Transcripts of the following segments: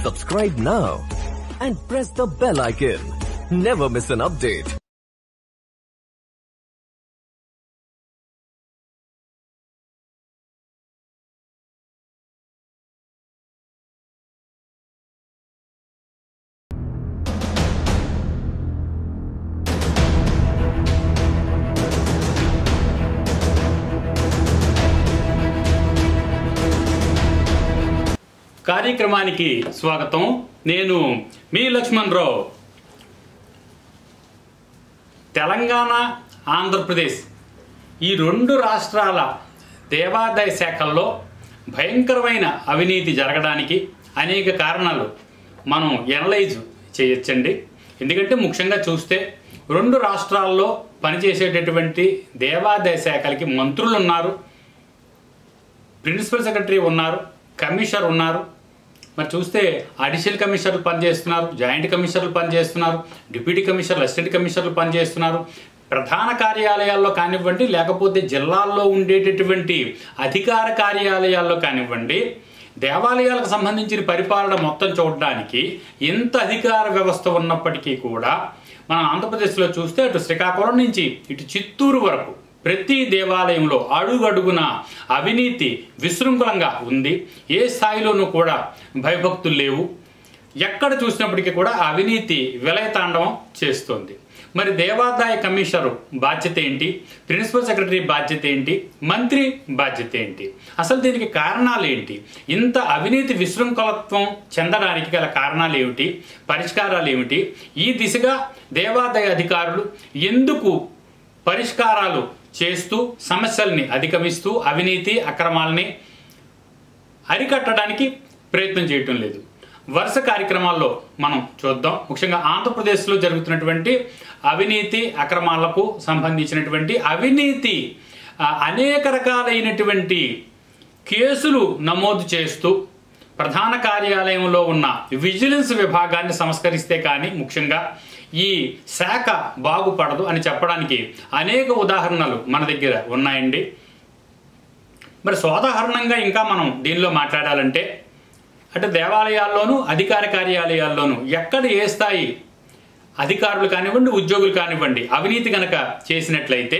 Subscribe now and press the bell icon. Never miss an update. కార్యక్రమానికి స్వాగతం. నేను మీ లక్ష్మణ్ రావు. తెలంగాణ, ఆంధ్రప్రదేశ్ ఈ రెండు రాష్ట్రాల దేవాదాయ శాఖల్లో భయంకరమైన అవినీతి జరగడానికి అనేక కారణాలు మనం ఎనలైజ్ చేయొచ్చండి. ఎందుకంటే ముఖ్యంగా చూస్తే రెండు రాష్ట్రాల్లో పనిచేసేటటువంటి దేవాదాయ శాఖలకి మంత్రులు ఉన్నారు, ప్రిన్సిపల్ సెక్రటరీ ఉన్నారు, కమిషనర్ ఉన్నారు. మరి చూస్తే అడిషనల్ కమిషనర్లు పనిచేస్తున్నారు, జాయింట్ కమిషనర్లు పనిచేస్తున్నారు, డిప్యూటీ కమిషనర్లు, అసిస్టెంట్ కమిషనర్లు పనిచేస్తున్నారు. ప్రధాన కార్యాలయాల్లో కానివ్వండి, లేకపోతే జిల్లాల్లో ఉండేటటువంటి అధికార కార్యాలయాల్లో కానివ్వండి, దేవాలయాలకు సంబంధించిన పరిపాలన మొత్తం చూడడానికి ఎంత అధికార వ్యవస్థ ఉన్నప్పటికీ కూడా మనం ఆంధ్రప్రదేశ్లో చూస్తే అటు శ్రీకాకుళం నుంచి ఇటు చిత్తూరు వరకు ప్రతి దేవాలయంలో అడుగడుగున అవినీతి విశృంఖలంగా ఉంది. ఏ స్థాయిలోనూ కూడా భయభక్తులు లేవు. ఎక్కడ చూసినప్పటికీ కూడా అవినీతి విలయతాండవం చేస్తుంది. మరి దేవాదాయ కమిషనరు బాధ్యత ఏంటి, ప్రిన్సిపల్ సెక్రటరీ బాధ్యత ఏంటి, మంత్రి బాధ్యత ఏంటి, అసలు దీనికి కారణాలు ఏంటి, ఇంత అవినీతి విశృంఖలత్వం చెందడానికి గల కారణాలు ఏమిటి, పరిష్కారాలు ఏమిటి, ఈ దిశగా దేవాదాయ అధికారులు ఎందుకు పరిష్కారాలు చేస్తూ సమస్యల్ని అధిగమిస్తూ అవినీతి అక్రమాలని అరికట్టడానికి ప్రయత్నం చేయటం లేదు. వరుస కార్యక్రమాల్లో మనం చూద్దాం. ముఖ్యంగా ఆంధ్రప్రదేశ్లో జరుగుతున్నటువంటి అవినీతి అక్రమాలకు సంబంధించినటువంటి అవినీతి అనేక రకాలైనటువంటి కేసులు నమోదు చేస్తూ ప్రధాన కార్యాలయంలో ఉన్న విజిలెన్స్ విభాగాన్ని సంస్కరిస్తే కానీ ముఖ్యంగా ఈ శాఖ బాగుపడదు అని చెప్పడానికి అనేక ఉదాహరణలు మన దగ్గర ఉన్నాయండి. మరి సోదాహరణంగా ఇంకా మనం దీనిలో మాట్లాడాలంటే అటు దేవాలయాల్లోనూ అధికార కార్యాలయాల్లోనూ ఎక్కడ ఏ స్థాయి అధికారులు కానివ్వండి, ఉద్యోగులు కానివ్వండి అవినీతి గనక చేసినట్లయితే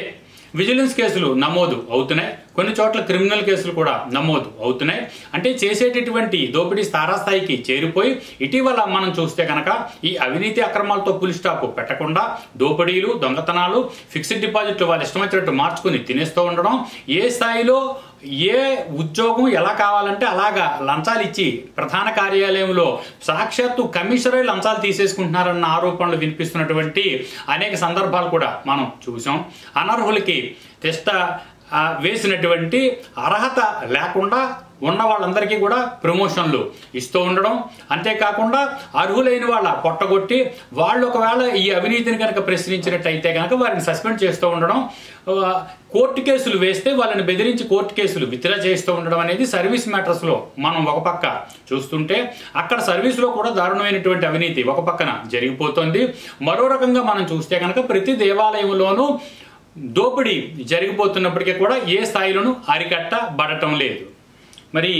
విజిలెన్స్ కేసులు నమోదు అవుతున్నాయి. కొన్ని చోట్ల క్రిమినల్ కేసులు కూడా నమోదు అవుతున్నాయి. అంటే చేసేటటువంటి దోపిడీ తారాస్థాయికి చేరిపోయి ఇటీవల మనం చూస్తే కనుక ఈ అవినీతి అక్రమాలతో ఫుల్ స్టాప్ పెట్టకుండా దోపిడీలు, దొంగతనాలు, ఫిక్స్డ్ డిపాజిట్లు వాళ్ళు ఇష్టం వచ్చినట్టు మార్చుకుని తినేస్తూ ఉండడం, ఏ స్థాయిలో ఏ ఉద్యోగం ఎలా కావాలంటే అలాగా లంచాలు ఇచ్చి ప్రధాన కార్యాలయంలో సాక్షాత్తు కమిషనరే లంచాలు తీసేసుకుంటున్నారన్న ఆరోపణలు వినిపిస్తున్నటువంటి అనేక సందర్భాలు కూడా మనం చూసాం. అనర్హులకి టెస్ట్ వేసినటువంటి అర్హత లేకుండా ఉన్న వాళ్ళందరికీ కూడా ప్రమోషన్లు ఇస్తూ ఉండడం, అంతేకాకుండా అర్హులైన వాళ్ళ పొట్టగొట్టి వాళ్ళు ఒకవేళ ఈ అవినీతిని కనుక ప్రశ్నించినట్టయితే కనుక వారిని సస్పెండ్ చేస్తూ ఉండడం, కోర్టు కేసులు వేస్తే వాళ్ళని బెదిరించి కోర్టు కేసులు విత్డ్రా చేస్తూ ఉండడం అనేది సర్వీస్ మ్యాటర్స్లో మనం ఒక పక్క చూస్తుంటే అక్కడ సర్వీస్లో కూడా దారుణమైనటువంటి అవినీతి ఒక పక్కన జరిగిపోతుంది. మరో రకంగా మనం చూస్తే కనుక ప్రతి దేవాలయంలోనూ దోపిడీ జరిగిపోతున్నప్పటికీ కూడా ఏ స్థాయిలోనూ అరికట్టబడటం లేదు. మరి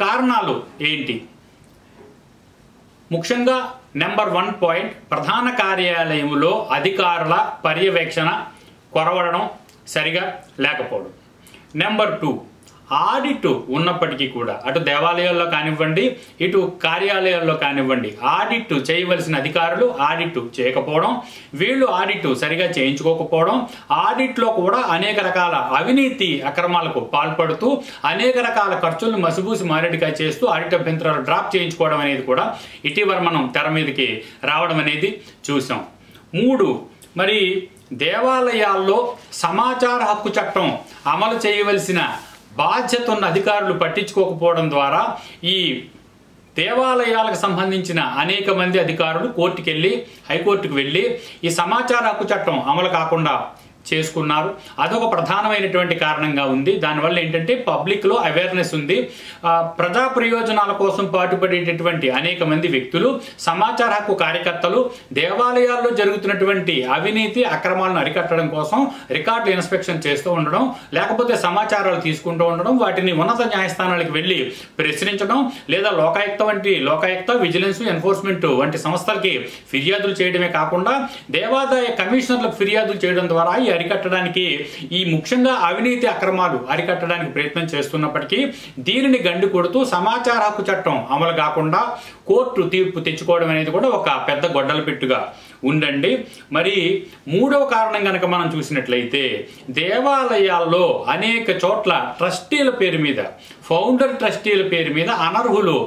కారణాలు ఏంటి? ముఖ్యంగా నెంబర్ 1 పాయింట్, ప్రధాన కార్యాలయంలో అధికారుల పర్యవేక్షణ కొరవడడం, సరిగా లేకపోవడం. నెంబర్ 2, ఆడిట్ ఉన్నప్పటికీ కూడా అటు దేవాలయాల్లో కానివ్వండి, ఇటు కార్యాలయాల్లో కానివ్వండి ఆడిట్ చేయవలసిన అధికారులు ఆడిట్ చేయకపోవడం, వీళ్ళు ఆడిట్ సరిగా చేయించుకోకపోవడం, ఆడిట్లో కూడా అనేక రకాల అవినీతి అక్రమాలకు పాల్పడుతూ అనేక రకాల ఖర్చులను మసిబూసి మారేడుగా చేస్తూ ఆడిట్ అభ్యంతరాలు డ్రాప్ చేయించుకోవడం అనేది కూడా ఇటీవల మనం తెర మీదకి రావడం అనేది చూసాం. 3, మరి దేవాలయాల్లో సమాచార హక్కు చట్టం అమలు చేయవలసిన బాధ్యత ఉన్న అధికారులు పట్టించుకోకపోవడం ద్వారా ఈ దేవాలయాలకు సంబంధించిన అనేక మంది అధికారులు కోర్టుకు వెళ్ళి హైకోర్టుకు వెళ్ళి ఈ సమాచార హక్కు చట్టం అమలు కాకుండా చేసుకున్నారు. అదొక ప్రధానమైనటువంటి కారణంగా ఉంది. దానివల్ల ఏంటంటే పబ్లిక్లో అవేర్నెస్ ఉంది. ప్రజా ప్రయోజనాల కోసం పాటుపడేటటువంటి అనేక మంది వ్యక్తులు, సమాచార హక్కు కార్యకర్తలు దేవాలయాల్లో జరుగుతున్నటువంటి అవినీతి అక్రమాలను అరికట్టడం కోసం రికార్డులు ఇన్స్పెక్షన్ చేస్తూ ఉండడం, లేకపోతే సమాచారాలు తీసుకుంటూ ఉండడం, వాటిని ఉన్నత న్యాయస్థానాలకు వెళ్ళి ప్రశ్నించడం, లేదా లోకాయుక్త విజిలెన్స్ ఎన్ఫోర్స్మెంట్ వంటి సంస్థలకి ఫిర్యాదులు చేయడమే కాకుండా దేవాదాయ కమిషనర్లకు ఫిర్యాదులు చేయడం ద్వారా ఈ అరికట్టడానికి, ఈ ముఖ్యంగా అవినీతి అక్రమాలు అరికట్టడానికి ప్రయత్నం చేస్తున్నప్పటికీ దీనిని గండి కొడుతూ సమాచార హక్కు చట్టం అమలు కాకుండా కోర్టు తీర్పు తెచ్చుకోవడం అనేది కూడా ఒక పెద్ద గొడ్డల పెట్టుగా ఉండండి. మరి మూడవ కారణం కనుక మనం చూసినట్లయితే దేవాలయాల్లో అనేక చోట్ల ట్రస్టీల పేరు మీద, ఫౌండర్ ట్రస్టీల పేరు మీద అనర్హులు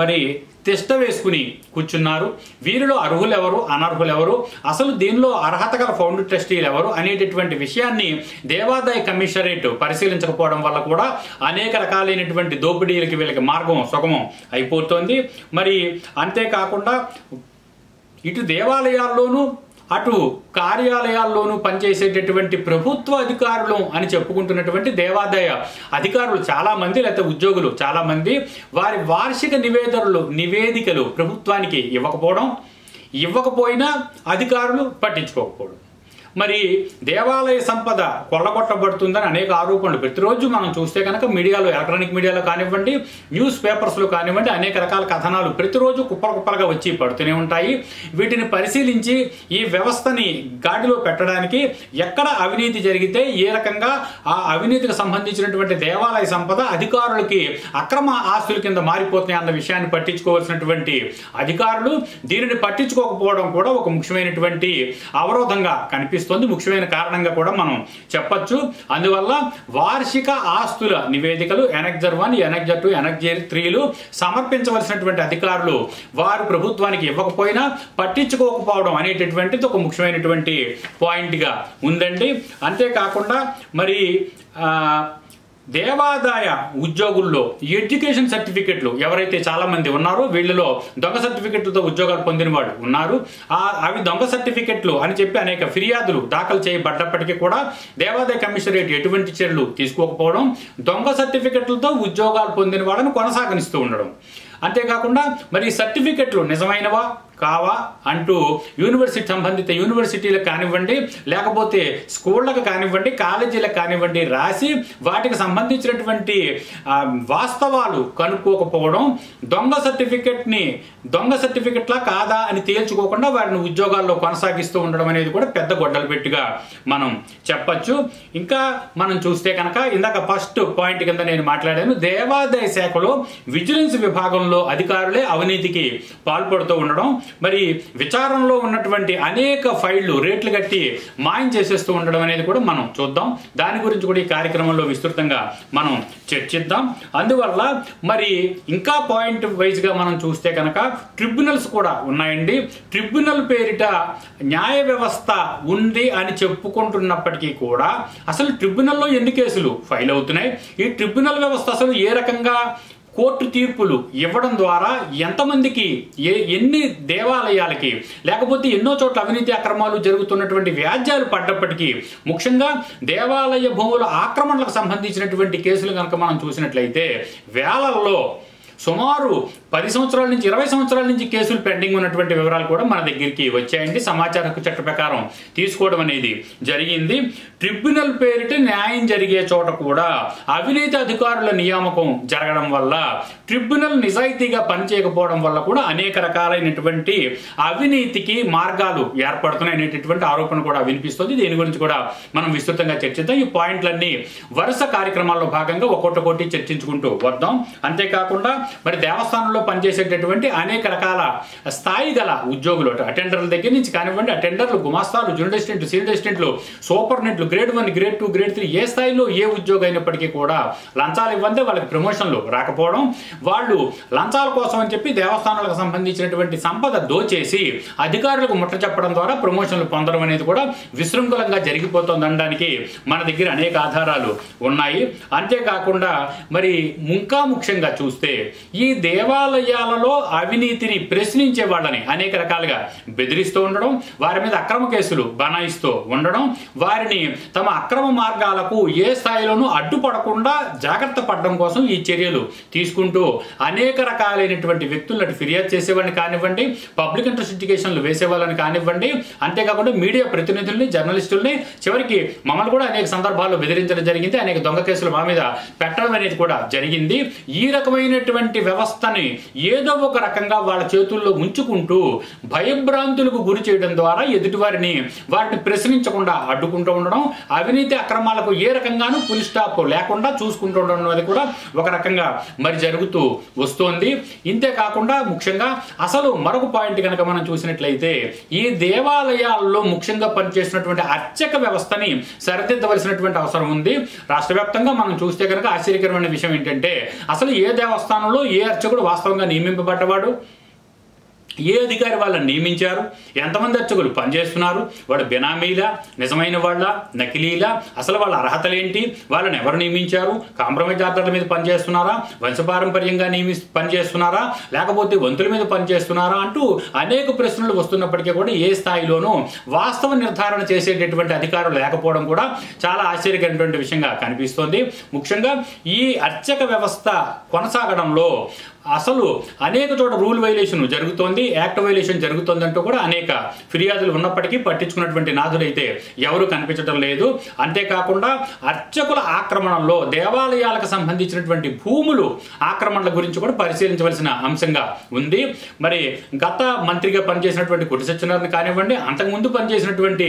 మరి తిష్ట వేసుకుని కూర్చున్నారు. వీరిలో అర్హులు ఎవరు, అనర్హులు ఎవరు, అసలు దీనిలో అర్హత గల ఫౌండర్ ట్రస్టీలు ఎవరు అనేటటువంటి విషయాన్ని దేవాదాయ కమిషనరేట్ పరిశీలించకపోవడం వల్ల కూడా అనేక రకాలైనటువంటి దోపిడీలకి వీళ్ళకి మార్గం సుగమం అయిపోతుంది. మరి అంతేకాకుండా ఇటు దేవాలయాల్లోనూ అటు కార్యాలయాల్లోనూ పనిచేసేటటువంటి ప్రభుత్వ అధికారులు అని చెప్పుకుంటున్నటువంటి దేవాదాయ అధికారులు చాలామంది, లేకపోతే ఉద్యోగులు చాలామంది వారి వార్షిక నివేదికలు ప్రభుత్వానికి ఇవ్వకపోయినా అధికారులు పట్టించుకోకపోవడం. మరి దేవాలయ సంపద కొల్లగొట్టబడుతుందని అనేక ఆరోపణలు ప్రతిరోజు మనం చూస్తే కనుక మీడియాలో, ఎలక్ట్రానిక్ మీడియాలో కానివ్వండి, న్యూస్ పేపర్స్లో కానివ్వండి, అనేక రకాల కథనాలు ప్రతిరోజు కుప్పలుగా వచ్చి పడుతూనే ఉంటాయి. వీటిని పరిశీలించి ఈ వ్యవస్థని గాడిలో పెట్టడానికి ఎక్కడ అవినీతి జరిగితే ఏ రకంగా ఆ అవినీతికి సంబంధించినటువంటి దేవాలయ సంపద అధికారులకి అక్రమ ఆస్తుల కింద మారిపోతున్నాయి అన్న విషయాన్ని పట్టించుకోవాల్సినటువంటి అధికారులు దీనిని పట్టించుకోకపోవడం కూడా ఒక ముఖ్యమైనటువంటి అవరోధంగా కనిపిస్తుంది. ముఖ్యమైన కారణంగా కూడా మనం చెప్పొచ్చు. అందువల్ల వార్షిక ఆస్తుల నివేదికలు ఎనెక్జర్ 1, ఎనెక్జర్ 2, ఎనెక్జర్ 3లు సమర్పించవలసినటువంటి అధికారులు వారు ప్రభుత్వానికి ఇవ్వకపోయినా పట్టించుకోకపోవడం అనేటటువంటిది ఒక ముఖ్యమైనటువంటి పాయింట్గా ఉందండి. అంతేకాకుండా మరి దేవాదాయ ఉద్యోగుల్లో ఎడ్యుకేషన్ సర్టిఫికెట్లు ఎవరైతే చాలా మంది ఉన్నారో వీళ్ళలో దొంగ సర్టిఫికెట్లతో ఉద్యోగాలు పొందిన వాళ్ళు ఉన్నారు. అవి దొంగ సర్టిఫికెట్లు అని చెప్పి అనేక ఫిర్యాదులు దాఖలు చేయబడ్డప్పటికీ కూడా దేవాదాయ కమిషనరేట్ ఎటువంటి చర్యలు తీసుకోకపోవడం, దొంగ సర్టిఫికెట్లతో ఉద్యోగాలు పొందిన వాళ్ళని కొనసాగనిస్తూ ఉండడం. అంతేకాకుండా మరి సర్టిఫికెట్లు నిజమైనవా కావా అంటూ సంబంధిత యూనివర్సిటీలకు కానివ్వండి, లేకపోతే స్కూళ్ళకు కానివ్వండి, కాలేజీలకు కానివ్వండి రాసి వాటికి సంబంధించినటువంటి వాస్తవాలు కనుక్కోకపోవడం, దొంగ సర్టిఫికెట్లా కాదా అని తేల్చుకోకుండా వారిని ఉద్యోగాల్లో కొనసాగిస్తూ ఉండడం అనేది కూడా పెద్ద గొడ్డలు పెట్టుగా మనం చెప్పచ్చు. ఇంకా మనం చూస్తే కనుక ఇందాక ఫస్ట్ పాయింట్ కింద నేను మాట్లాడాను, దేవాదాయ శాఖలో విజిలెన్స్ విభాగంలో అధికారులే అవినీతికి పాల్పడుతూ ఉండడం, మరి విచారణలో ఉన్నటువంటి అనేక ఫైళ్లు రేట్లు కట్టి మాయం చేసేస్తూ ఉండడం అనేది కూడా మనం చూద్దాం. దాని గురించి కూడా ఈ కార్యక్రమంలో విస్తృతంగా మనం చర్చిద్దాం. అందువల్ల మరి ఇంకా పాయింట్ వైజ్గా మనం చూస్తే కనుక ట్రిబ్యునల్స్ కూడా ఉన్నాయండి. ట్రిబ్యునల్ పేరిట న్యాయ వ్యవస్థ ఉంది అని చెప్పుకుంటున్నప్పటికీ కూడా అసలు ట్రిబ్యునల్లో ఎన్ని కేసులు ఫైల్ అవుతున్నాయి, ఈ ట్రిబ్యునల్ వ్యవస్థ అసలు ఏ రకంగా కోర్టు తీర్పులు ఇవ్వడం ద్వారా ఎంతమందికి ఎన్ని దేవాలయాలకి లేకపోతే ఎన్నో చోట్ల అవినీతి అక్రమాలు జరుగుతున్నటువంటి వ్యాజ్యాలు పడ్డప్పటికీ ముఖ్యంగా దేవాలయ భూముల ఆక్రమణలకు సంబంధించినటువంటి కేసులు కనుక మనం చూసినట్లయితే వేలల్లో సుమారు 10 సంవత్సరాల నుంచి 20 సంవత్సరాల నుంచి కేసులు పెండింగ్ ఉన్నటువంటి వివరాలు కూడా మన దగ్గరికి వచ్చాయండి. సమాచార హక్కు చట్ట ప్రకారం తీసుకోవడం అనేది జరిగింది. ట్రిబ్యునల్ పేరిట న్యాయం జరిగే చోట కూడా అవినీతి అధికారుల నియామకం జరగడం వల్ల, ట్రిబ్యునల్ నిజాయితీగా పనిచేయకపోవడం వల్ల కూడా అనేక రకాలైనటువంటి అవినీతికి మార్గాలు ఏర్పడుతున్నాయి అనేటటువంటి ఆరోపణ కూడా వినిపిస్తుంది. దీని గురించి కూడా మనం విస్తృతంగా చర్చిద్దాం. ఈ పాయింట్లన్నీ వరుస కార్యక్రమాల్లో భాగంగా ఒక్కొక్కటి చర్చించుకుంటూ వద్దాం. అంతేకాకుండా మరి దేవస్థానంలో పనిచేసేటటువంటి అనేక రకాల స్థాయి గల ఉద్యోగులు, అటెండర్ల దగ్గర నుంచి కానివ్వండి, అటెండర్లు, గుమాస్తాలు, జూనియర్ అసిస్టెంట్లు, సీనియర్ అసిస్టెంట్లు, సూపర్నెంట్లు, గ్రేడ్ 1, గ్రేడ్ 2, గ్రేడ్ 3 ఏ స్థాయిలో ఏ ఉద్యోగం అయినప్పటికీ కూడా లంచాలు ఇవ్వందే వాళ్ళకి ప్రమోషన్లు రాకపోవడం, వాళ్ళు లంచాల కోసం అని చెప్పి దేవస్థానాలకు సంబంధించినటువంటి సంపద దోచేసి అధికారులకు ముట్ట చెప్పడం ద్వారా ప్రమోషన్లు పొందడం అనేది కూడా విశృంఖలంగా జరిగిపోతుందనడానికి మన దగ్గర అనేక ఆధారాలు ఉన్నాయి. అంతేకాకుండా మరి ఇంకా ముఖ్యంగా చూస్తే ఈ దేవాలయ దేవాలయాలలో అవినీతిని ప్రశ్నించే వాళ్ళని అనేక రకాలుగా బెదిరిస్తూ ఉండడం, వారి మీద అక్రమ కేసులు బనాయిస్తూ ఉండడం, వారిని తమ అక్రమ మార్గాలకు ఏ స్థాయిలోనూ అడ్డుపడకుండా జాగ్రత్త పడడం కోసం ఈ చర్యలు తీసుకుంటూ అనేక రకాలైనటువంటి వ్యక్తులను ఫిర్యాదు చేసేవాళ్ళని కానివ్వండి, పబ్లిక్ ఇంట్రెస్ట్ లిటిగేషన్లు వేసేవాళ్ళని కానివ్వండి, అంతేకాకుండా మీడియా ప్రతినిధుల్ని, జర్నలిస్టుల్ని, చివరికి మమ్మల్ని కూడా అనేక సందర్భాల్లో బెదిరించడం జరిగింది. అనేక దొంగ కేసులు మా మీద పెట్టడం అనేది కూడా జరిగింది. ఈ రకమైనటువంటి వ్యవస్థని ఏదో ఒక రకంగా వాళ్ళ చేతుల్లో ఉంచుకుంటూ భయభ్రాంతులకు గురి చేయడం ద్వారా ఎదుటివారిని వారిని ప్రశ్నించకుండా అడ్డుకుంటూ ఉండడం, అవినీతి అక్రమాలకు ఏ రకంగానూ ఫుల్ స్టాప్ లేకుండా చూసుకుంటూ ఉండడం అనేది కూడా ఒక రకంగా మరి జరుగుతూ వస్తోంది. ఇంతే కాకుండా ముఖ్యంగా అసలు మరొక పాయింట్ కనుక మనం చూసినట్లయితే ఈ దేవాలయాల్లో ముఖ్యంగా పనిచేస్తున్నటువంటి అర్చక వ్యవస్థని సరిదిద్దవలసినటువంటి అవసరం ఉంది. రాష్ట్ర వ్యాప్తంగా మనం చూస్తే కనుక ఆశ్చర్యకరమైన విషయం ఏంటంటే అసలు ఏ దేవస్థానంలో ఏ అర్చకుడు వాస్తవంగా నియమింపబడ్డవాడు, ఏ అధికారి వాళ్ళని నియమించారు, ఎంతమంది అర్చకులు పనిచేస్తున్నారు, వాడు బినామీలా, నిజమైన వాళ్ళ, నకిలీలా, అసలు వాళ్ళ అర్హతలేంటి, వాళ్ళని ఎవరు నియమించారు, కాంప్రమైజ్ ఆర్డర్ల మీద పనిచేస్తున్నారా, వంశపారంపర్యంగా పనిచేస్తున్నారా, లేకపోతే వంతుల మీద పనిచేస్తున్నారా అంటూ అనేక ప్రశ్నలు వస్తున్నప్పటికీ కూడా ఏ స్థాయిలోనూ వాస్తవ నిర్ధారణ చేసేటటువంటి అధికారులు లేకపోవడం కూడా చాలా ఆశ్చర్యకరమైనటువంటి విషయంగా కనిపిస్తోంది. ముఖ్యంగా ఈ అర్చక వ్యవస్థ కొనసాగడంలో అసలు అనేక చోట రూల్ వైలేషన్ జరుగుతోంది, యాక్ట్ వైలేషన్ జరుగుతోందంటూ కూడా అనేక ఫిర్యాదులు ఉన్నప్పటికీ పట్టించుకున్నటువంటి నాథుడైతే ఎవరు కనిపించడం లేదు. అంతేకాకుండా అర్చకుల ఆక్రమణలో దేవాలయాలకు సంబంధించినటువంటి భూములు ఆక్రమణల గురించి కూడా పరిశీలించవలసిన అంశంగా ఉంది. మరి గత మంత్రిగా పనిచేసినటువంటి కొట్టి సత్యనారాయణ కానివ్వండి, అంతకుముందు పనిచేసినటువంటి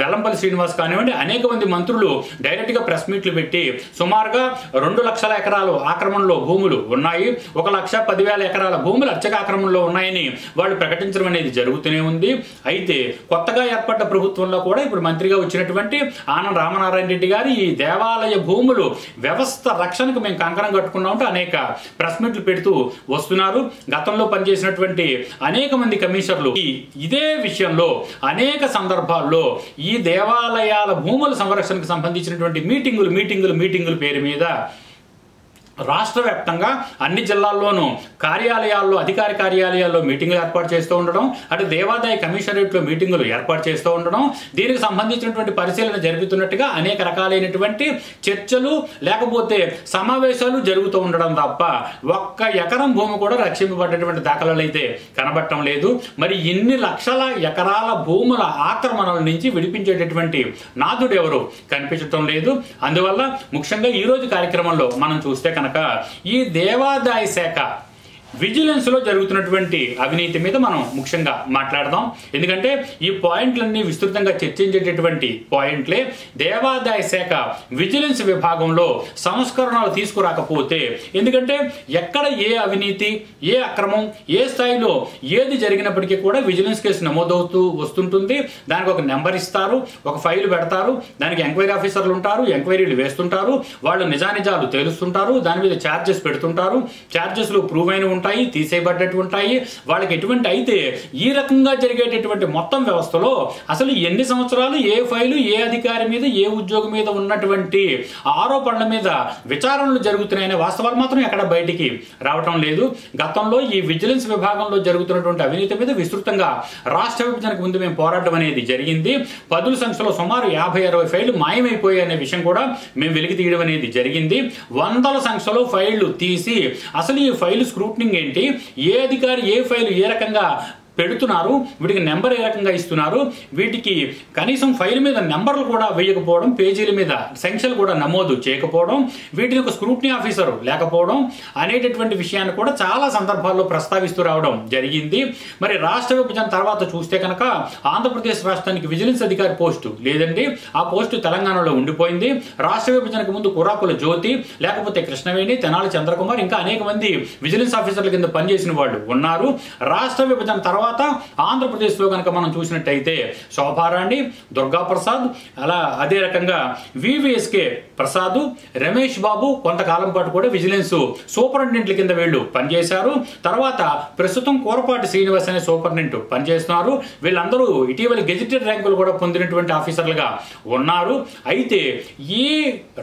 వెల్లంపల్లి శ్రీనివాస్ కానివ్వండి, అనేక మంది మంత్రులు డైరెక్ట్గా ప్రెస్ మీట్లు పెట్టి సుమారుగా 2 లక్షల ఎకరాలు ఆక్రమణలో భూములు ఉన్నాయి, 1,10,000 ఎకరాల భూములు అర్చక ఆక్రమణలో ఉన్నాయని వాళ్ళు ప్రకటించడం అనేది జరుగుతూనే ఉంది. అయితే కొత్తగా ఏర్పడ్డ ప్రభుత్వంలో కూడా ఇప్పుడు మంత్రిగా వచ్చినటువంటి ఆనం రామనారాయణ రెడ్డి గారు ఈ దేవాలయ భూములు వ్యవస్థ రక్షణకు మేము కంకణం కట్టుకున్నామంటూ అనేక ప్రెస్ మీట్లు పెడుతూ వస్తున్నారు. గతంలో పనిచేసినటువంటి అనేక మంది కమిషనర్లు ఇదే విషయంలో అనేక సందర్భాల్లో ఈ దేవాలయాల భూముల సంరక్షణకు సంబంధించినటువంటి మీటింగులు పేరు మీద రాష్ట్ర వ్యాప్తంగా అన్ని జిల్లాల్లోనూ కార్యాలయాల్లో, అధికార కార్యాలయాల్లో మీటింగులు ఏర్పాటు చేస్తూ ఉండడం, అటు దేవాదాయ కమిషనరేట్లో మీటింగులు ఏర్పాటు చేస్తూ ఉండడం, దీనికి సంబంధించినటువంటి పరిశీలన జరుగుతున్నట్టుగా అనేక రకాలైనటువంటి చర్చలు లేకపోతే సమావేశాలు జరుగుతూ ఉండడం తప్ప 1 ఎకరం భూమి కూడా రక్షింపబడ్డటువంటి దాఖలాలు అయితే కనబడటం లేదు. మరి ఇన్ని లక్షల ఎకరాల భూముల ఆక్రమణల నుంచి విడిపించేటటువంటి నాథుడు ఎవరు కనిపించడం లేదు. అందువల్ల ముఖ్యంగా ఈ రోజు కార్యక్రమంలో మనం చూస్తే కనుక ఈ దేవాదాయ శాఖ విజిలెన్స్ లో జరుగుతున్నటువంటి అవినీతి మీద మనం ముఖ్యంగా మాట్లాడదాం. ఎందుకంటే ఈ పాయింట్లన్నీ విస్తృతంగా చర్చించేటటువంటి పాయింట్లే. దేవాదాయ శాఖ విజిలెన్స్ విభాగంలో సంస్కరణలు తీసుకురాకపోతే, ఎందుకంటే ఎక్కడ ఏ అవినీతి, ఏ అక్రమం, ఏ స్థాయిలో ఏది జరిగినప్పటికీ కూడా విజిలెన్స్ కేసు నమోదవుతూ వస్తుంటుంది. దానికి ఒక నెంబర్ ఇస్తారు, ఒక ఫైల్ పెడతారు, దానికి ఎంక్వైరీ ఆఫీసర్లు ఉంటారు, ఎంక్వైరీలు వేస్తుంటారు, వాళ్ళు నిజానిజాలు తేలుస్తుంటారు, దాని మీద ఛార్జెస్ పెడుతుంటారు, ఛార్జెస్లు ప్రూవ్ అయిన ఉంటాయి, తీసేయబడ్డట్టు ఉంటాయి, వాళ్ళకి ఎటువంటి. అయితే ఈ రకంగా జరిగేటటువంటి మొత్తం వ్యవస్థలో అసలు ఎన్ని సంవత్సరాలు ఏ ఫైలు ఏ అధికారి మీద ఏ ఉద్యోగం మీద ఉన్నటువంటి ఆరోపణల మీద విచారణలు జరుగుతున్నాయనే వాస్తవాలు మాత్రం ఎక్కడ బయటికి రావటం లేదు. గతంలో ఈ విజిలెన్స్ విభాగంలో జరుగుతున్నటువంటి అవినీతి మీద విస్తృతంగా రాష్ట్ర విభజనకు ముందు మేము పోరాటం అనేది జరిగింది. పదుల సంఖ్యలో సుమారు 50-60 ఫైళ్లు మాయమైపోయాయి అనే విషయం కూడా మేము వెలికి తీయడం అనేది జరిగింది. 100ల సంఖ్యలో ఫైళ్లు తీసి అసలు ఈ ఫైల్ స్క్రూటనింగ్ ఏంటి, ఏ అధికారి ఏ ఫైల్ ఏ రకంగా పెడుతున్నారు, వీటికి నెంబర్ ఏ రకంగా ఇస్తున్నారు, వీటికి కనీసం ఫైల్ మీద నెంబర్లు కూడా వేయకపోవడం, పేజీల మీద సంఖ్యలు కూడా నమోదు చేయకపోవడం, వీటిని ఒక స్క్రూటనీ ఆఫీసర్ లేకపోవడం అనేటటువంటి విషయాన్ని కూడా చాలా సందర్భాల్లో ప్రస్తావిస్తూ రావడం జరిగింది. మరి రాష్ట్ర విభజన తర్వాత చూస్తే కనుక ఆంధ్రప్రదేశ్ రాష్ట్రానికి విజిలెన్స్ అధికారి పోస్టు లేదండి, ఆ పోస్టు తెలంగాణలో ఉండిపోయింది. రాష్ట్ర విభజనకు ముందు కురాకుల జ్యోతి, లేకపోతే కృష్ణవేణి, తెనాలి చంద్రకుమార్, ఇంకా అనేక మంది విజిలెన్స్ ఆఫీసర్ల కింద పనిచేసిన వాళ్ళు ఉన్నారు. రాష్ట్ర విభజన తర్వాత తర్వాత ఆంధ్రప్రదేశ్లో కనుక మనం చూసినట్టయితే శోభారాణి, దుర్గా ప్రసాద్, అలా అదే రకంగా వివిఎస్కే ప్రసాద్, రమేష్ బాబు కొంతకాలం పాటు కూడా విజిలెన్స్ సూపరింటెండెంట్ల కింద వీళ్ళు పనిచేశారు. తర్వాత ప్రస్తుతం కూరపాటి శ్రీనివాస్ అనే సూపరింటెండెంట్ పనిచేస్తున్నారు. వీళ్ళందరూ ఇటీవల గెజిటెడ్ ర్యాంకులు కూడా పొందినటువంటి ఆఫీసర్లుగా ఉన్నారు. అయితే ఈ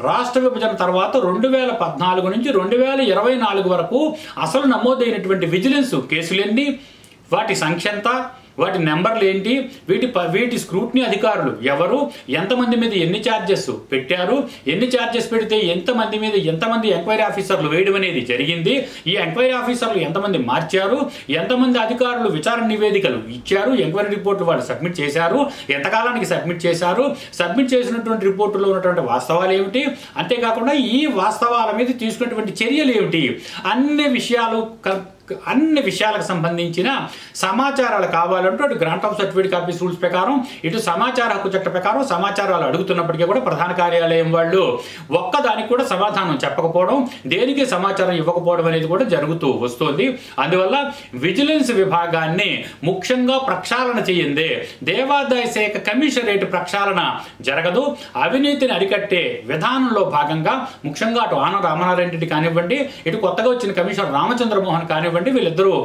రాష్ట్ర విభజన తర్వాత 2014 నుంచి 2024 వరకు అసలు నమోదైనటువంటి విజిలెన్స్ కేసులెన్ని, వాటి సంఖ్య ఎంత, వాటి నెంబర్లు ఏంటి, వీటి స్క్రూటినీ అధికారులు ఎవరు, ఎంతమంది మీద ఎన్ని ఛార్జెస్ పెట్టారు, ఎన్ని ఛార్జెస్ పెడితే ఎంతమంది ఎంక్వైరీ ఆఫీసర్లు వేయడం అనేది జరిగింది, ఈ ఎంక్వైరీ ఆఫీసర్లు ఎంతమంది మార్చారు, ఎంతమంది అధికారులు విచారణ నివేదికలు ఇచ్చారు, ఎంక్వైరీ రిపోర్టు వాళ్ళు సబ్మిట్ చేశారు, ఎంతకాలానికి సబ్మిట్ చేశారు, సబ్మిట్ చేసినటువంటి రిపోర్టులో ఉన్నటువంటి వాస్తవాలు ఏమిటి, అంతేకాకుండా ఈ వాస్తవాల మీద తీసుకున్నటువంటి చర్యలు ఏమిటి, అన్ని విషయాలకు సంబంధించిన సమాచారాలు కావాలంటూ అటు grant of certificate copies rules ప్రకారం, ఇటు సమాచార హక్కు చట్ట ప్రకారం సమాచారాలు అడుగుతున్నప్పటికీ కూడా ప్రధాన కార్యాలయం వాళ్ళు ఒక్కదానికి కూడా సమాధానం చెప్పకపోవడం, దేనికి సమాచారం ఇవ్వకపోవడం అనేది కూడా జరుగుతూ వస్తుంది. అందువల్ల విజిలెన్స్ విభాగాన్ని ముఖ్యంగా ప్రక్షాళన చేయందే దేవాదాయ శాఖ కమిషనరేట్ ప్రక్షాళన జరగదు. అవినీతిని అరికట్టే విధానంలో భాగంగా ముఖ్యంగా అటు ఆనం రామనారాయణ రెడ్డి కానివ్వండి, ఇటు కొత్తగా వచ్చిన కమిషనర్ రామచంద్రమోహన్ కానివ్వండి, వీళ్ళిద్దరూ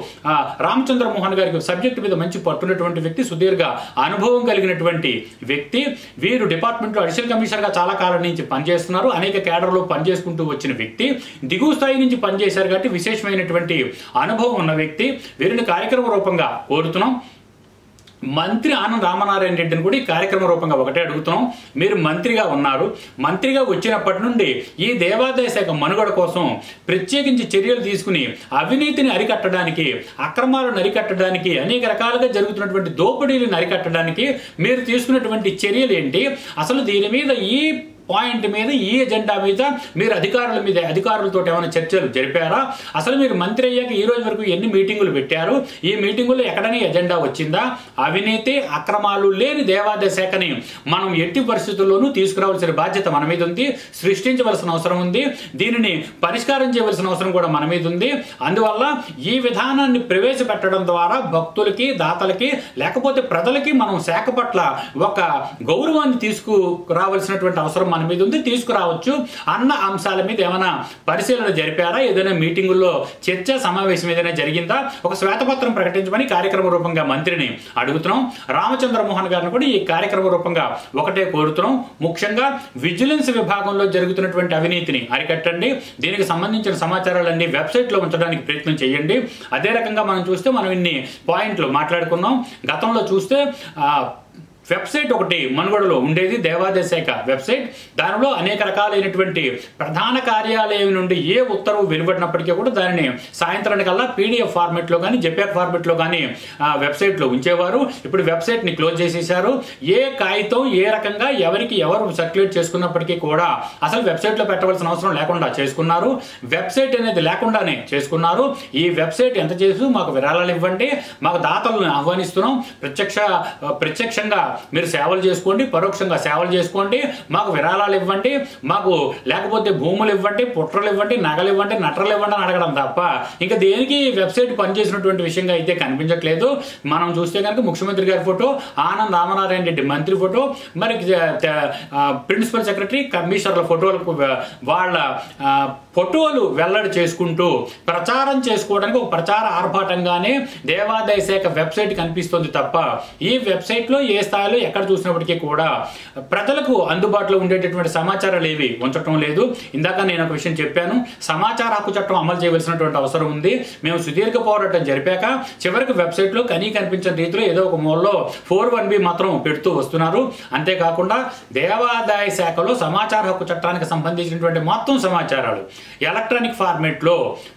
రామచంద్రమోహన్ గారికి సబ్జెక్ట్ మీద మంచి పట్టున్నటువంటి వ్యక్తి, సుదీర్ఘ అనుభవం కలిగినటువంటి వ్యక్తి. వీరు డిపార్ట్మెంట్లో అడిషనల్ కమిషనర్ గా చాలా కాలం నుంచి పనిచేస్తున్నారు. అనేక కేడర్లో పనిచేసుకుంటూ వచ్చిన వ్యక్తి, దిగువ స్థాయి నుంచి పనిచేశారు కాబట్టి విశేషమైనటువంటి అనుభవం ఉన్న వ్యక్తి. వీరిని కార్యక్రమ రూపంగా కోరుతున్నాం. మంత్రి ఆనం రామనారాయణ రెడ్డిని కూడా ఈ కార్యక్రమ రూపంగా ఒకటే అడుగుతున్నాం. మీరు మంత్రిగా ఉన్నారు, మంత్రిగా వచ్చినప్పటి నుండి ఈ దేవాదాయ శాఖ మనుగడ కోసం ప్రత్యేకించి చర్యలు తీసుకుని అవినీతిని అరికట్టడానికి, అక్రమాలను అరికట్టడానికి, అనేక రకాలుగా జరుగుతున్నటువంటి దోపిడీలను అరికట్టడానికి మీరు తీసుకున్నటువంటి చర్యలు ఏంటి, అసలు దీని మీద ఈ పాయింట్ మీద, ఈ ఎజెండా మీద మీరు అధికారులతో ఏమైనా చర్చలు జరిపారా, అసలు మీరు మంత్రి అయ్యాక ఈ రోజు వరకు ఎన్ని మీటింగులు పెట్టారు, ఈ మీటింగుల్లో ఎక్కడనే ఎజెండా వచ్చిందా, అవినీతి అక్రమాలు లేని దేవాదాయ శాఖని మనం ఎట్టి పరిస్థితుల్లోనూ తీసుకురావాల్సిన బాధ్యత మన మీద ఉంది, సృష్టించవలసిన అవసరం ఉంది, దీనిని పరిష్కారం చేయవలసిన అవసరం కూడా మన మీద ఉంది. అందువల్ల ఈ విధానాన్ని ప్రవేశపెట్టడం ద్వారా భక్తులకి, దాతలకి, లేకపోతే ప్రజలకి మనం శాఖ పట్ల ఒక గౌరవాన్ని తీసుకురావాల్సినటువంటి అవసరం మన మీద ఉంది, తీసుకురావచ్చు అన్న అంశాల మీద ఏమైనా పరిశీలన జరిపారా, ఏదైనా మీటింగుల్లో చర్చ సమావేశం ఏదైనా జరిగిందా, ఒక శ్వేతపత్రం ప్రకటించమని కార్యక్రమ రూపంగా మంత్రిని అడుగుతున్నాం. రామచంద్రమోహన్ గారిని కూడా ఈ కార్యక్రమ రూపంగా ఒకటే కోరుతున్నాం. ముఖ్యంగా విజిలెన్స్ విభాగంలో జరుగుతున్నటువంటి అవినీతిని అరికట్టండి. దీనికి సంబంధించిన సమాచారాలన్నీ వెబ్సైట్లో ఉంచడానికి ప్రయత్నం చేయండి. అదే రకంగా మనం చూస్తే మనం ఇన్ని పాయింట్లు మాట్లాడుకున్నాం. గతంలో చూస్తే వెబ్సైట్ ఒకటి మనుగడలో ఉండేది, దేవాదాయ శాఖ వెబ్సైట్. దానిలో అనేక రకాలైనటువంటి ప్రధాన కార్యాలయం నుండి ఏ ఉత్తర్వు వెలువడినప్పటికీ కూడా దానిని సాయంత్రానికల్లా పీడిఎఫ్ ఫార్మెట్లో కానీ జెప్యాక్ ఫార్మెట్లో కానీ వెబ్సైట్లో ఉంచేవారు. ఇప్పుడు వెబ్సైట్ని క్లోజ్ చేసేసారు. ఏ కాగితం ఏ రకంగా ఎవరు సర్క్యులేట్ చేసుకున్నప్పటికీ కూడా అసలు వెబ్సైట్లో పెట్టవలసిన అవసరం లేకుండా చేసుకున్నారు. వెబ్సైట్ అనేది లేకుండానే చేసుకున్నారు. ఈ వెబ్సైట్ ఎంత చేసి మాకు విరాళాలు ఇవ్వండి, మాకు దాతలను ఆహ్వానిస్తున్నాం, ప్రత్యక్షంగా మీరు సేవలు చేసుకోండి, పరోక్షంగా సేవలు చేసుకోండి, మాకు విరాళాలు ఇవ్వండి, మాకు లేకపోతే భూములు ఇవ్వండి, పుట్రలు ఇవ్వండి, నగలు ఇవ్వండి, నట్రలు ఇవ్వండి అని అడగడం తప్ప ఇంకా దేనికి వెబ్సైట్ పనిచేసినటువంటి విషయంగా అయితే కనిపించట్లేదు. మనం చూస్తే కనుక ముఖ్యమంత్రి గారి ఫోటో, ఆనం రామనారాయణ రెడ్డి మంత్రి ఫోటో, మరి ప్రిన్సిపల్ సెక్రటరీ, కమిషనర్ల ఫోటోలకు వాళ్ళ ఫోటోలు వెల్లడి చేసుకుంటూ ప్రచారం చేసుకోవడానికి ఒక ప్రచార ఆర్భాటంగానే దేవాదాయ శాఖ వెబ్సైట్ కనిపిస్తుంది తప్ప ఈ వెబ్సైట్లో ఏ స్థాయిలో ఎక్కడ చూసినప్పటికీ కూడా ప్రజలకు అందుబాటులో ఉండేటటువంటి సమాచారాలు ఏవి ఉంచడం లేదు. ఇందాక నేను ఒక విషయం చెప్పాను, సమాచార హక్కు చట్టం అమలు చేయవలసినటువంటి అవసరం ఉంది. మేము సుదీర్ఘ పోరాటం జరిపాక చివరికి వెబ్సైట్లో కనిపించిన రీతిలో ఏదో ఒక మూలలో 4(1)B మాత్రం పెడుతూ వస్తున్నారు. అంతేకాకుండా దేవాదాయ శాఖలో సమాచార హక్కు చట్టానికి సంబంధించినటువంటి మొత్తం సమాచారాలు ఎలక్ట్రానిక్ ఫార్మేట్లో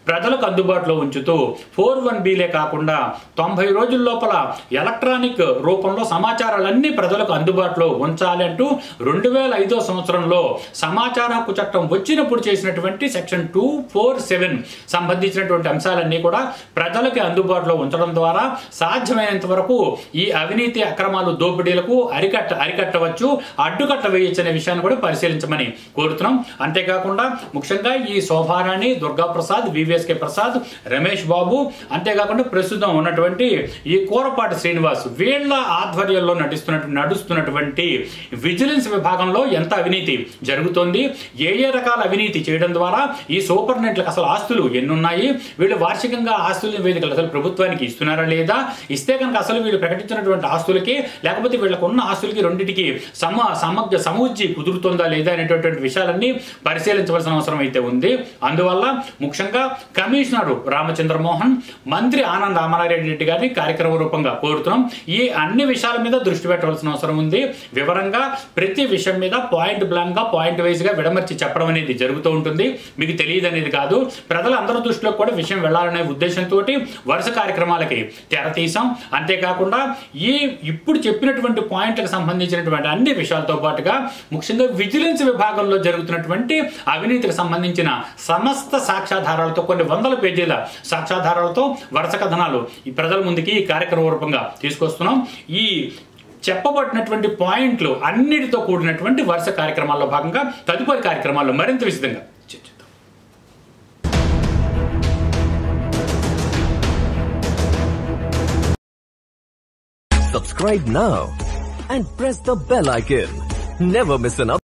ప్రజలకు అందుబాటులో ఉంచుతూ 4(1)Bలే కాకుండా 90 రోజుల లోపల ఎలక్ట్రానిక్ రూపంలో సమాచారాలన్నీ ఇవన్నీ ప్రజలకు అందుబాటులో ఉంచాలి అంటూ 2005 సంవత్సరంలో సమాచార హక్కు చట్టం వచ్చినప్పుడు చేసినటువంటి సెక్షన్ 247 సంబంధించినటువంటి అంశాలన్నీ కూడా ప్రజలకి అందుబాటులో ఉంచడం ద్వారా సాధ్యమైనంత వరకు ఈ అవినీతి అక్రమాలు దోపిడీలకు అరికట్టవచ్చు, అడ్డుకట్ట వేయచ్చు అనే విషయాన్ని కూడా పరిశీలించమని కోరుతున్నాం. అంతేకాకుండా ముఖ్యంగా ఈ శోభారాణి, దుర్గా ప్రసాద్, వివిఎస్కే ప్రసాద్, రమేష్ బాబు, అంతేకాకుండా ప్రస్తుతం ఉన్నటువంటి ఈ కూరపాటి శ్రీనివాస్ వీళ్ళ ఆధ్వర్యంలో నడుస్తున్నటువంటి విజిలెన్స్ విభాగంలో ఎంత అవినీతి జరుగుతోంది, ఏ రకాల అవినీతి చేయడం ద్వారా ఈ సూపరింటెండెంట్లకు అసలు ఆస్తులు ఎన్నున్నాయి, వీళ్ళు వార్షికంగా ఆస్తుల నివేదికలు అసలు ప్రభుత్వానికి ఇస్తున్నారా లేదా, ఇస్తే కనుక అసలు వీళ్ళు ప్రకటించినటువంటి ఆస్తులకి లేకపోతే వీళ్ళకు ఉన్న ఆస్తులకి రెండింటికి సమూజ్జి కుదురుతుందా లేదా అనేటటువంటి విషయాలన్నీ పరిశీలించవలసిన అవసరం అయితే ఉంది. అందువల్ల ముఖ్యంగా కమిషనర్ రామచంద్రమోహన్, మంత్రి ఆనంద్ రామారెడ్డి రెడ్డి గారిని కార్యక్రమ రూపంగా కోరుతున్నాం. ఈ అన్ని విషయాల మీద దృష్టి పెట్టవలసిన అవసరం ఉంది. వివరంగా ప్రతి విషయం మీద పాయింట్ బ్లాంక్ గా, పాయింట్ వైజ్ గా విడమర్చి చెప్పడం అనేది జరుగుతూ ఉంటుంది. మీకు తెలియదు అనేది కాదు, ప్రజలందరి దృష్టిలో కూడా విషయం వెళ్లాలనే ఉద్దేశంతో వరుస కార్యక్రమాలకి తెర తీసాం. అంతేకాకుండా ఇప్పుడు చెప్పినటువంటి పాయింట్లకు సంబంధించినటువంటి అన్ని విషయాలతో పాటుగా ముఖ్యంగా విజిలెన్స్ విభాగంలో జరుగుతున్నటువంటి అవినీతికి సంబంధించిన సమస్త సాక్ష్యాధారాలతో, కొన్ని వందల పేజీల సాక్ష్యాధారాలతో వరుస కథనాలు ఈ ప్రజల ముందుకి ఈ కార్యక్రమ రూపంగా తీసుకొస్తున్నాం. ఈ చెప్పబడినటువంటి పాయింట్లు అన్నిటితో కూడినటువంటి వరుస కార్యక్రమాల్లో భాగంగా తదుపరి కార్యక్రమాల్లో మరింత విశదంగా చర్చిద్దాం. Subscribe now and press the bell icon. Never miss an update.